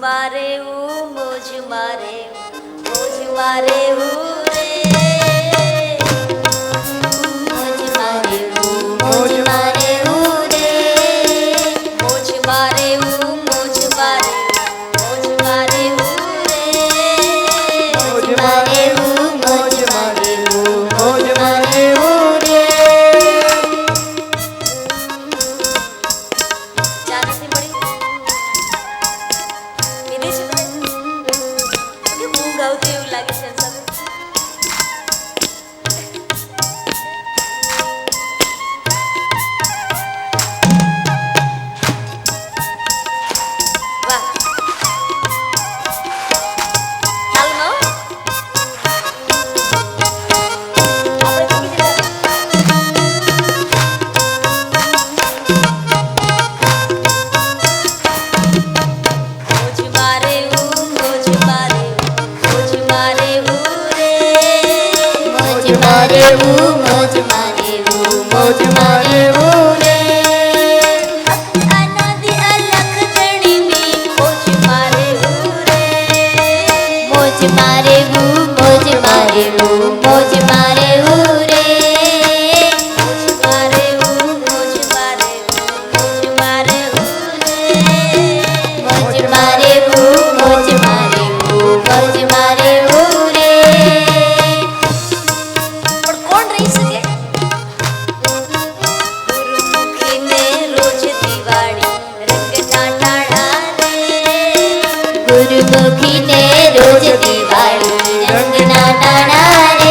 મારે મોજ મારે મોજ મારે રે મોજ મારે મોજ મારે રે મોજ મારે મોજ મારે મોજ મારે રે મોજ મારે મોજ મારે મોજ મારે રે જાનથી મળી વિદેશ કે હું ગાઉં એવું લાગે છે સબ મોજ મારે રે અનાદિ અલખ ધણીની મોજ મારે રે મોજ મારે મોજ મારે મોજ મારે રે મોજ મારે મોજ મારે મોજ મારે રે મોજ મારે મોજ મારે મોજ મારે રે પણ કોણ રહી શકે ગુરુમુખી ને રોજ દિવાળી રંગના ટાણા રે